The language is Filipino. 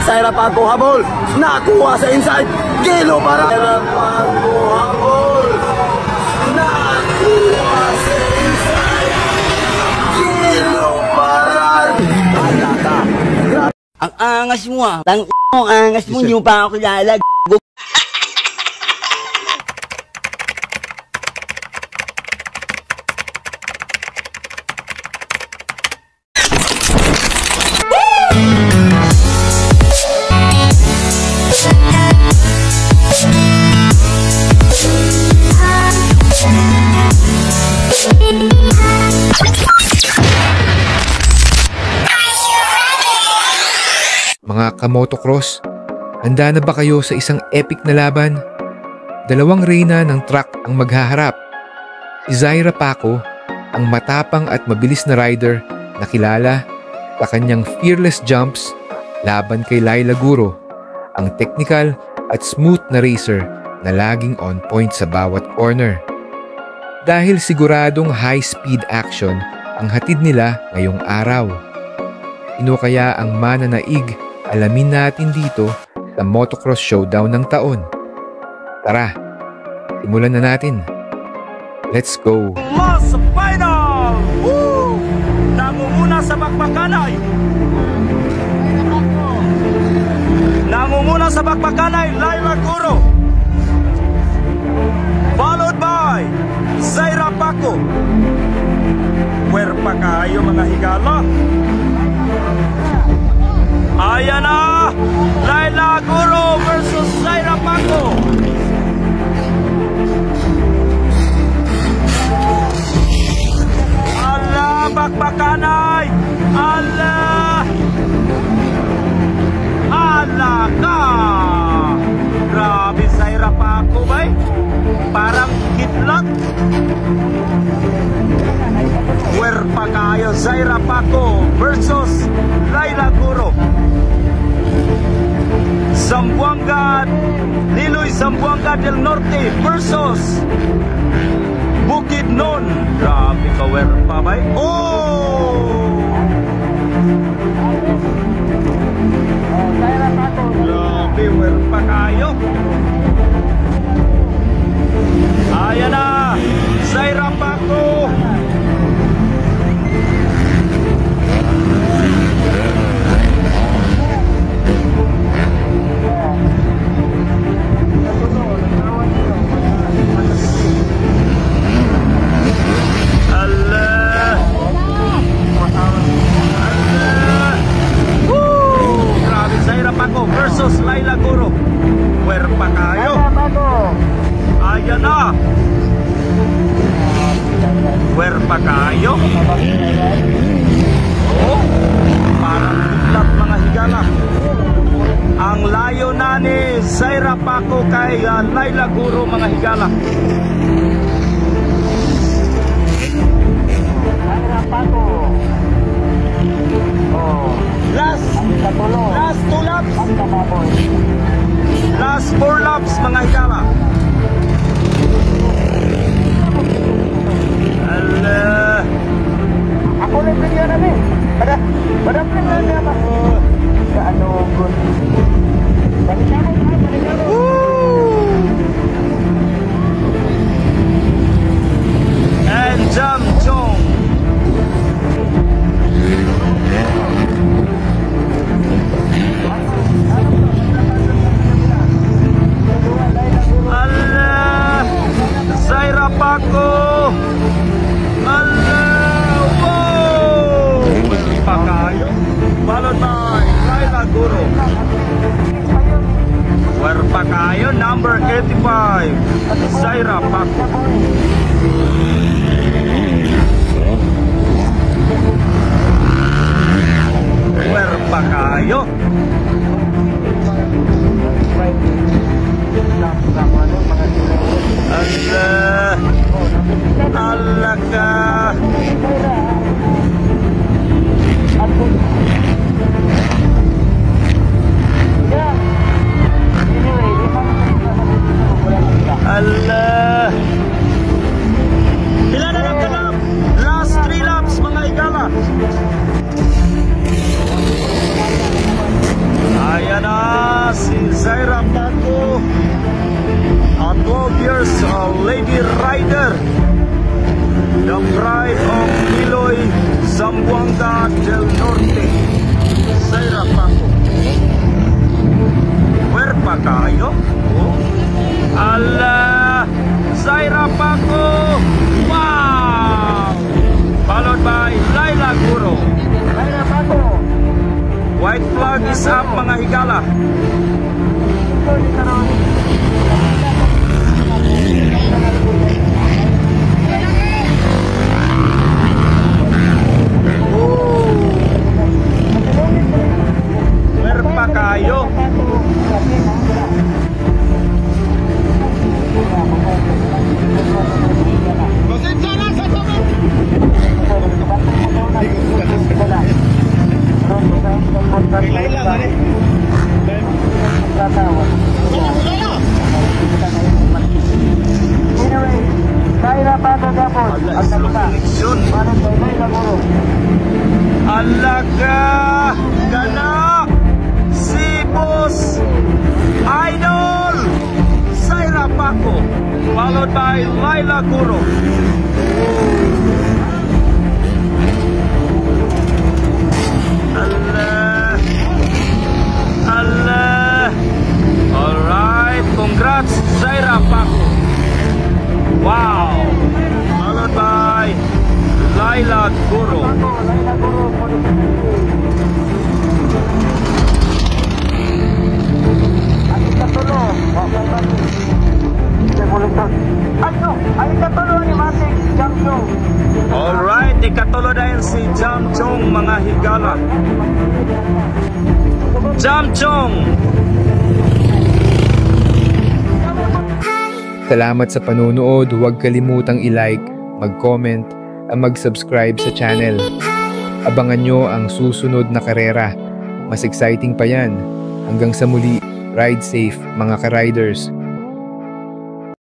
Zaira Paco habol, nakuha sa inside, Kilo para Zaira Paco habol, nakuha sa inside, Kilo para Alata. Ang angas mo ah, ang angas mo, nyo pa ako kilala. Mga kamotocross, handa na ba kayo sa isang epic na laban? Dalawang reyna ng track ang maghaharap. Si Zaira Paco, ang matapang at mabilis na rider na kilala sa kanyang fearless jumps laban kay Laila Guro, ang technical at smooth na racer na laging on point sa bawat corner. Dahil siguradong high-speed action ang hatid nila ngayong araw. Sino kaya ang mananaig? Alamin natin dito sa Motocross Showdown ng taon. Tara, simulan na natin. Let's go! Sa final! Woo! Nangunguna sa bakbakanay! Nangunguna sa bakbakanay, Laila Guro! Followed by Zaira Paco! Puwerpa kayo mga higala! Ayan na! Laila Guro versus Zaira Paco! Ala! Bakbakanay! Ala! Ala ka! Grabe Zaira Paco bay! Parang kidlat! Puwerpa kayo Zaira Paco versus Laila Guro! Zamboanga, Liloy Zamboanga del Norte versus Bukidnon. Grabe ka, werpa bay. Oh! Grabe, werpa kayo. Ayan na, Zaira Paco. Versus Laila Guro. Puwerpa kayo. Ayan na. Puwerpa kayo. Oh, parang biglat mga higala. Ang layo na ni Zaira Paco kay Laila Guro mga higala. Zaira Paco. Oh. Last 2 laps. Last 4 laps mga higala. Allah. Ako lang bigyan namin. Pada plan na niya ba? Sa ano good. And Jam Chong. Zaira Paco. Allah. Wow. Pakayo. Followed by Laila Guro. Werpa kayo, number 85. Zaira Paco. Werpa kayo. Allah. Allah ka. Allah. Ilan na lang kalap? Last 3 laps mga higala. Next up mga higala. Meron pa kayo. Alaga Ganak si Boss Idol Zaira Paco, followed by Laila Guro. Allah. Alright, congrats Zaira Paco. Wow. Followed by Laila Guro. Alright, ikatulo dahil si Jamchong mga higala. Jamchong! Salamat sa panunood. Huwag kalimutang i-like, mag-comment, at mag-subscribe sa channel. Abangan nyo ang susunod na karera. Mas exciting pa yan. Hanggang sa muli, ride safe mga ka-riders.